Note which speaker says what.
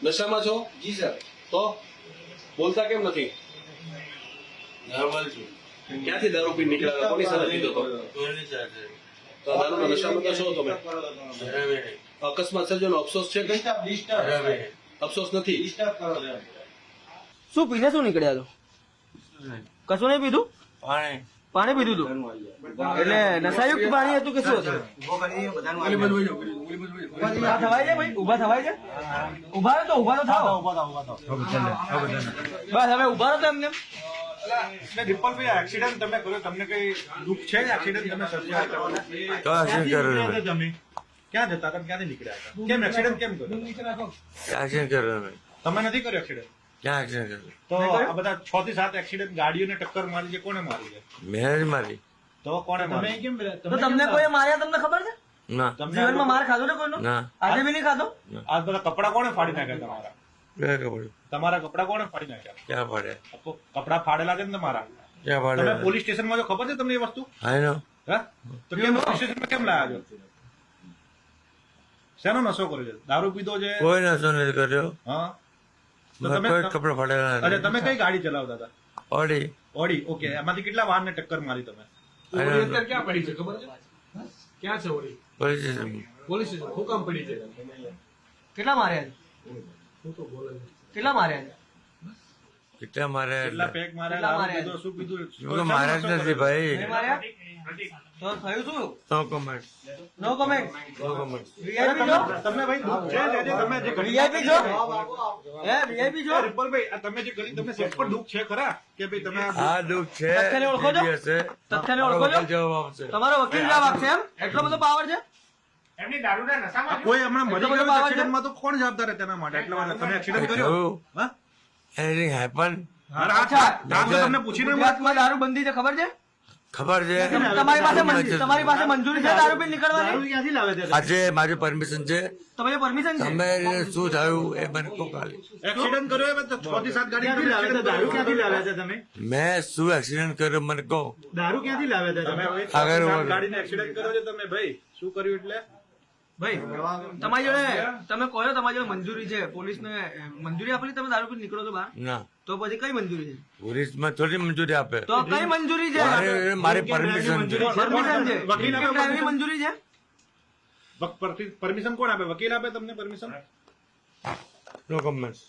Speaker 1: નશામાં છો?
Speaker 2: જી સર.
Speaker 1: તો બોલતા કેમ નથી?
Speaker 2: નોર્મલ છું.
Speaker 1: ક્યાંથી દારૂ પી નીકળ્યા? કોની સાથે પીધો તો?
Speaker 2: કોની સાથે?
Speaker 1: તો આ દારૂના નશામાં તો છો તમે?
Speaker 2: બરાબર.
Speaker 1: અકસ્માત સર્જનો અફસોસ છે કઈ?
Speaker 2: બરાબર.
Speaker 1: અફસોસ નથી.
Speaker 3: શું પીને શું નીકળ્યા તો? કશું નહીં પીધું?
Speaker 2: પાણી.
Speaker 3: પાણી પીધું હતું? એટલે નશાયુક્ત પાણી હતું કે શું હતું? ઉભા થવાય છે ભાઈ? ઉભા થવાય છે? ઉભા રહો તો ઉભા તો થાવ. બસ હવે ઉભા રહો તો એમને.
Speaker 4: રિપલભાઈ એક્સિડન્ટ તમે કર્યો, તમને કઈ દુઃખ છે? એક્સિડન્ટ તમે સર્જ્યા
Speaker 2: તો એક્સિડન્ટ કર્યો મેં.
Speaker 4: તમે ક્યાં જતા હતા? ક્યાંથી નીકળ્યા હતા? કેમ એક્સિડન્ટ કેમ કર્યો?
Speaker 2: એક્સિડન્ટ કર્યો મેં.
Speaker 4: તમે નથી કર્યો એક્સિડન્ટ?
Speaker 2: ક્યાં એક્સિડન્ટ કર્યો?
Speaker 4: તો આ બધા 6 થી 7 એક્સિડન્ટ ગાડીઓને ટક્કર મારી છે, કોને મારી છે?
Speaker 2: મેં જ મારી.
Speaker 4: તો કોને મારી?
Speaker 3: તો તમને કોઈ માર્યા તમને ખબર છે?
Speaker 2: ના.
Speaker 3: જીવનમાં માર ખાધો ને કોઈનો?
Speaker 2: ના.
Speaker 3: આજે બી નહીં ખાધો?
Speaker 4: આ બધા કપડા કોને ફાડી નાખ્યા તમારા?
Speaker 2: ક્યાં ખબર?
Speaker 4: તમારા કપડા કોને ફાડી નાખ્યા?
Speaker 2: ક્યાં પડે?
Speaker 4: કપડા ફાડેલા છે ને તમારા?
Speaker 2: ક્યાં
Speaker 4: તમે
Speaker 2: પડે?
Speaker 4: પોલીસ સ્ટેશનમાં જો ખબર છે તમને એ વસ્તુ?
Speaker 2: આઈ નો.
Speaker 4: હા? તો કેમ પોલીસ સ્ટેશનમાં કેમ લાયા છો? શેનો નશો કર્યો છે? દારૂ પીધો છે?
Speaker 2: કોઈ નશો નથી કર્યો.
Speaker 4: હા. તો
Speaker 2: મેં
Speaker 4: તમે
Speaker 2: કોઈ કપડા ફાડેલા
Speaker 4: અરે
Speaker 2: નથી.
Speaker 4: તમે કઈ ગાડી ચલાવતા હતા?
Speaker 2: ઓડી.
Speaker 4: ઓડી. ઓકે. એમાંથી કેટલા વાહનને ટક્કર મારી તમે?
Speaker 1: ઓળી અત્યારે ક્યાં પડી છે ખબર છે? ક્યાં છે ઓળી?
Speaker 2: Police station.
Speaker 1: Police station. શું કામ પડી છે?
Speaker 3: કેટલા માર્યા છે? કેટલા માર્યા છે?
Speaker 2: કેટલા મારે?
Speaker 4: કેટલા પેક માર્યા?
Speaker 3: કેટલા
Speaker 4: દારૂ
Speaker 3: માર્યા?
Speaker 4: પીધો, શું પીધું?
Speaker 2: મારે જ નથી ભાઈ.
Speaker 3: નહીં માર્યા? તો થયું શું?
Speaker 2: No comment.
Speaker 3: No comment.
Speaker 2: No comment.
Speaker 3: VIP છો?
Speaker 4: તમને ભાઈ દુઃખ છે ને? તમે જે ઘટના
Speaker 3: વીઆઈપી છો? હે વીઆઈપી છો?
Speaker 4: રિપલભાઈ, આ તમે જે કરી, તમને સેટ પર દુઃખ છે ખરા? કે ભાઈ તમે આ
Speaker 2: આ દુઃખ છે.
Speaker 3: તથ્યને ઓળખો છો?
Speaker 2: જે હશે,
Speaker 3: તથ્યને ઓળખો છો?
Speaker 2: જવાબ આપશે.
Speaker 3: તમારો વકીલ જવાબ આપશે એમ? એટલો બધો પાવર છે?
Speaker 4: કોઈ હમણાં મરી
Speaker 3: એટલો બધો
Speaker 4: ગયો
Speaker 3: પાવર છે?
Speaker 4: એક્સિડન્ટમાં તો કોણ જવાબદાર છે તેના માટે? એટલા માટે તમે એક્સિડન્ટ કર્યો?
Speaker 2: થયું.
Speaker 4: હા?
Speaker 2: Anything happen?
Speaker 4: અરે આ તો તમને પૂછીને
Speaker 3: ગુજરાતમાં દારૂ બંધી છે ખબર છે?
Speaker 2: ખબર છે.
Speaker 3: તમારી પાસે મંજૂરી છે દારૂ પી નીકળવાની?
Speaker 4: ક્યાંથી લાવે છે?
Speaker 2: આજે મારી પરમિશન છે.
Speaker 3: તમારી પરમિશન છે?
Speaker 2: તમે શું થયું એ મને કહો ખાલી.
Speaker 4: એક્સિડન્ટ કર્યો એ તો 6 થી 7 ગાડી દારૂ ક્યાંથી લાવે છે તમે?
Speaker 2: મેં શું એક્સિડન્ટ કર્યો મને કહો.
Speaker 4: દારૂ ક્યાંથી લાવે છે તમે?
Speaker 2: આગળ બોલો.
Speaker 4: ગાડીને એક્સિડન્ટ કર્યો છે તમે ભાઈ? શું કર્યું એટલે?
Speaker 3: ભાઈ તમારી જોડે તમે કહો છો તમારી જોડે મંજૂરી છે, પોલીસને મંજૂરી આપેલી તમે દારૂ પી નીકળો છો બહાર?
Speaker 2: ના,
Speaker 3: તો પછી કઈ મંજૂરી છે?
Speaker 2: પોલીસમાં થોડી મંજૂરી આપે.
Speaker 3: તો કઈ મંજૂરી છે?
Speaker 2: મારી પરમિશન છે.
Speaker 3: પરમિશન છે.
Speaker 4: વકીલ આપે
Speaker 3: ડ્રાઈવરની મંજૂરી છે?
Speaker 4: પરમિશન કોણ આપે? વકીલ આપે તમને પરમિશન?
Speaker 2: નો કમેન્ટ.